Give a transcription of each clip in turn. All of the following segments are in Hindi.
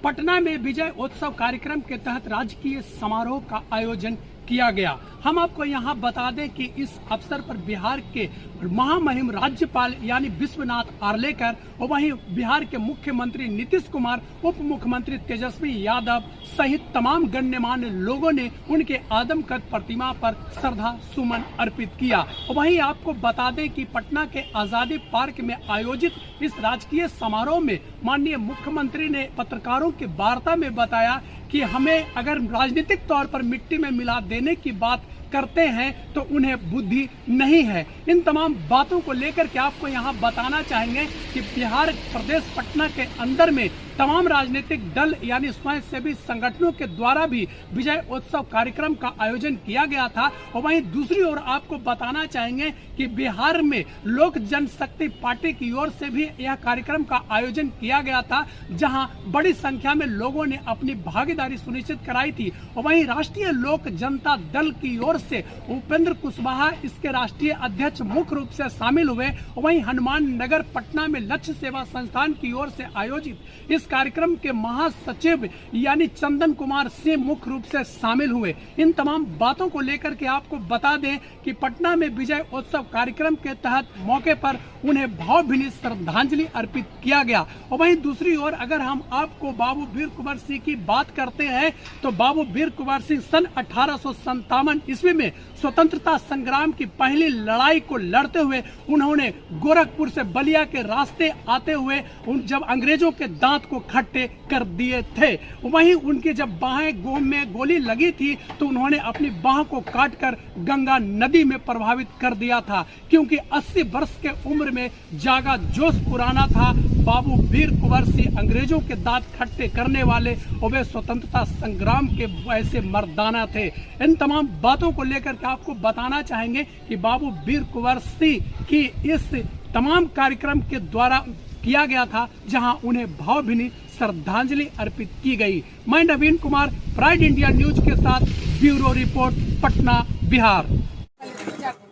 पटना में विजय उत्सव कार्यक्रम के तहत राजकीय समारोह का आयोजन किया गया। हम आपको यहां बता दें कि इस अवसर पर बिहार के महामहिम राज्यपाल यानी विश्वनाथ आर्लेकर और वहीं बिहार के मुख्यमंत्री नीतीश कुमार, उप मुख्यमंत्री तेजस्वी यादव सहित तमाम गण्यमान्य लोगों ने उनके आदमकद प्रतिमा पर श्रद्धा सुमन अर्पित किया। और वहीं आपको बता दें कि पटना के आजादी पार्क में आयोजित इस राजकीय समारोह में माननीय मुख्यमंत्री ने पत्रकारों की वार्ता में बताया कि हमें अगर राजनीतिक तौर पर मिट्टी में मिला देने की बात करते हैं तो उन्हें बुद्धि नहीं है। इन तमाम बातों को लेकर के आपको यहाँ बताना चाहेंगे कि बिहार प्रदेश पटना के अंदर में तमाम राजनीतिक दल यानी स्वयंसेवी संगठनों के द्वारा भी विजय उत्सव कार्यक्रम का आयोजन किया गया था। और वहीं दूसरी ओर आपको बताना चाहेंगे कि बिहार में लोक जनशक्ति पार्टी की ओर से भी यह कार्यक्रम का आयोजन किया गया था, जहां बड़ी संख्या में लोगों ने अपनी भागीदारी सुनिश्चित कराई थी। और वहीं राष्ट्रीय लोक जनता दल की ओर से उपेंद्र कुशवाहा इसके राष्ट्रीय अध्यक्ष मुख्य रूप से शामिल हुए। वहीं हनुमान नगर पटना में लक्ष्य सेवा संस्थान की ओर से आयोजित इस कार्यक्रम के महासचिव यानी चंदन कुमार सिंह मुख्य रूप से शामिल हुए। इन तमाम बातों को लेकर के आपको बता दें कि पटना में विजय उत्सव कार्यक्रम के तहत मौके पर उन्हें भावभीनी श्रद्धांजलि अर्पित किया गया। और वहीं दूसरी ओर अगर हम आपको बाबू वीर कुंवर सिंह की बात करते हैं तो बाबू वीर कुंवर सिंह सन 1857 ईस्वी में स्वतंत्रता संग्राम की पहली लड़ाई को लड़ते हुए उन्होंने गोरखपुर से बलिया के रास्ते आते हुए जब अंग्रेजों के दांत को खट्टे कर दिए थे, वहीं उनकी जब बाहें गोम में गोली लगी थी तो उन्होंने अपनी बाह को काटकर गंगा नदी में प्रभावित कर दिया था। क्योंकि 80 वर्ष के उम्र में जागा जोश पुराना था। बाबू वीर कुंवर सिंह अंग्रेजों के दांत खट्टे करने वाले और वे स्वतंत्रता संग्राम के वैसे मर्दाना थे। इन तमाम बातों को लेकर के आपको बताना चाहेंगे कि बाबू वीर कुंवर सिंह की इस तमाम कार्यक्रम के द्वारा किया गया था, जहां उन्हें भावभीनी श्रद्धांजलि अर्पित की गई। मैं नवीन कुमार, प्राइड इंडिया न्यूज के साथ ब्यूरो रिपोर्ट, पटना, बिहार।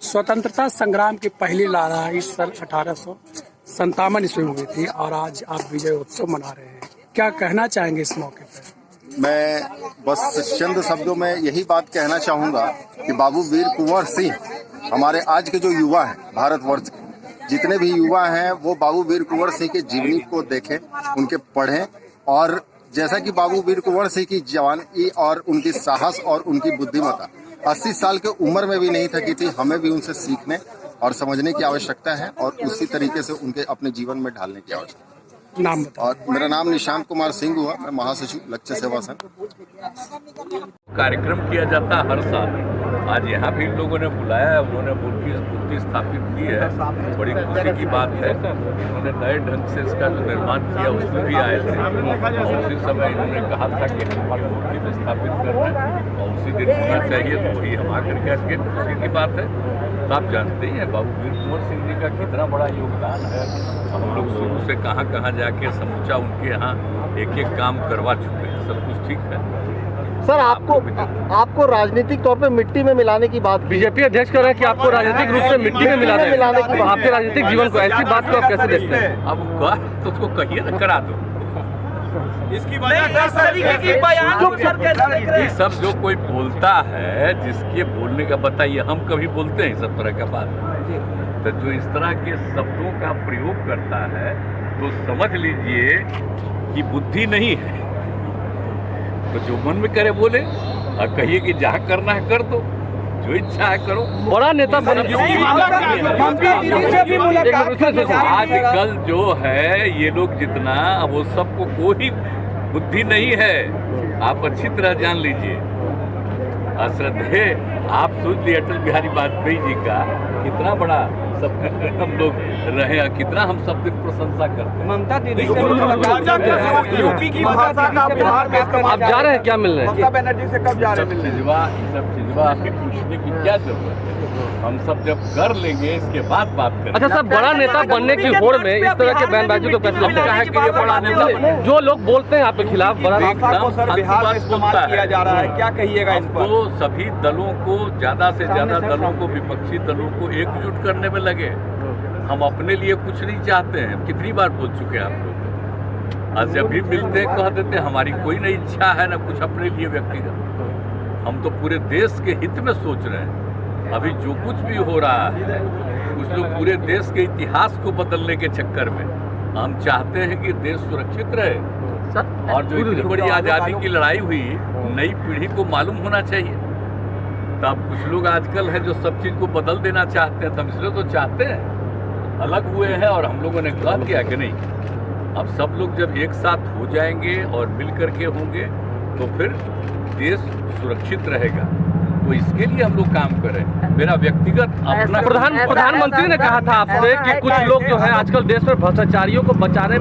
स्वतंत्रता संग्राम की पहली लड़ाई सन 1857 ईस्वी में हुई थी और आज आप विजय उत्सव मना रहे हैं, क्या कहना चाहेंगे इस मौके पर? मैं बस चंद शब्दों में यही बात कहना चाहूँगा कि बाबू वीर कुंवर सिंह हमारे आज के जो युवा हैं, भारतवर्ष के जितने भी युवा हैं, वो बाबू वीर कुंवर सिंह की जीवनी को देखें, उनके पढ़ें। और जैसा कि बाबू वीर कुंवर सिंह की जवानी और उनकी साहस और उनकी बुद्धिमत्ता 80 साल के उम्र में भी नहीं थकी थी, हमें भी उनसे सीखने और समझने की आवश्यकता है और उसी तरीके से उनके अपने जीवन में ढालने की आवश्यकता है। नाम और मेरा नाम निशांत कुमार सिंह हुआ, मैं महासचिव लक्ष्य सेवा संघ। कार्यक्रम किया जाता है हर साल। आज यहाँ भी लोगों ने बुलाया है, उन्होंने मूर्ति स्थापित की है, बड़ी खुशी की बात है। उन्होंने नए ढंग से इसका जो निर्माण किया उसमें भी आए थे। उसी समय इन्होंने कहा था कि हमारी मूर्ति स्थापित करना है और उसी दिन होना चाहिए, तो वही हम आकर के आज खुशी की बात है। तो आप जानते ही हैं बाबू वीर कुंवर सिंह जी का कितना बड़ा योगदान है। हम लोग शुरू से कहाँ जाके समूचा उनके यहाँ एक एक काम करवा चुके हैं, सब कुछ ठीक है। सर, आपको राजनीतिक तौर पे मिट्टी में मिलाने की बात, बीजेपी अध्यक्ष कह रहे हैं कि आपको राजनीतिक रूप से मिट्टी में मिलाने की बात, आपके राजनीतिक जीवन को, ऐसी बात को आप कैसे देखते हैं? अब तो उसको कहिए ना, करा दो इसकी ये सब जो कोई बोलता है, जिसके बोलने का बताइए, हम कभी बोलते हैं सब तरह का बात। तो जो इस तरह के शब्दों का प्रयोग करता है तो समझ लीजिए कि बुद्धि नहीं है। तो जो मन में करे बोले और कहिए कि जहाँ करना है कर दो, जो इच्छा है करो। बड़ा नेता आजकल जो है ये लोग जितना, वो सबको कोई बुद्धि नहीं है, आप अच्छी तरह जान लीजिए। श्रद्धे आप सोच लिए अटल बिहारी वाजपेयी जी का कितना बड़ा सब हम लोग रहे, कितना हम सब दिन प्रशंसा करते हैं। ममता दीदी यूपी की बिहार में आप जा रहे हैं, क्या मिल रहे हैं? ममता बनर्जी से कब जा रहे हैं? सब चिजवा आपके पूछने की क्या जरूरत है? हम सब जब कर लेंगे इसके बाद बात करें। अच्छा सर, बड़ा नेता बनने की होड़ में इस तरह के बयानबाजी तो कैसे लगता है कि ये बड़ा नेता, जो लोग बोलते हैं आपके खिलाफ, बड़ा बिहार में इस्तेमाल किया जा रहा है, क्या कहिएगा इस पर? तो सभी दलों को, ज्यादा से ज्यादा दलों को, विपक्षी दलों को एकजुट करने में लगे। हम अपने लिए कुछ नहीं चाहते हैं, कितनी बार बोल चुके हैं आप लोग। आज जब भी मिलते हैं कह देते हैं हमारी कोई नहीं इच्छा है ना कुछ अपने लिए व्यक्तिगत, हम तो पूरे देश के हित में सोच रहे हैं। अभी जो कुछ भी हो रहा है कुछ लोग पूरे देश के इतिहास को बदलने के चक्कर में, हम चाहते हैं कि देश सुरक्षित रहे और जो इतनी बड़ी आज़ादी की लड़ाई हुई नई पीढ़ी को मालूम होना चाहिए। तब कुछ लोग आजकल है जो सब चीज़ को बदल देना चाहते हैं, तब इसलिए तो चाहते हैं अलग हुए हैं और हम लोगों ने कह दिया कि नहीं, अब सब लोग जब एक साथ हो जाएंगे और मिल करके होंगे तो फिर देश सुरक्षित रहेगा। तो इसके लिए हम लोग काम करें। मेरा व्यक्तिगत अपना प्रधानमंत्री ने कहा था आपसे कि कुछ लोग जो है आजकल देश में भ्रष्टाचारियों को बचाने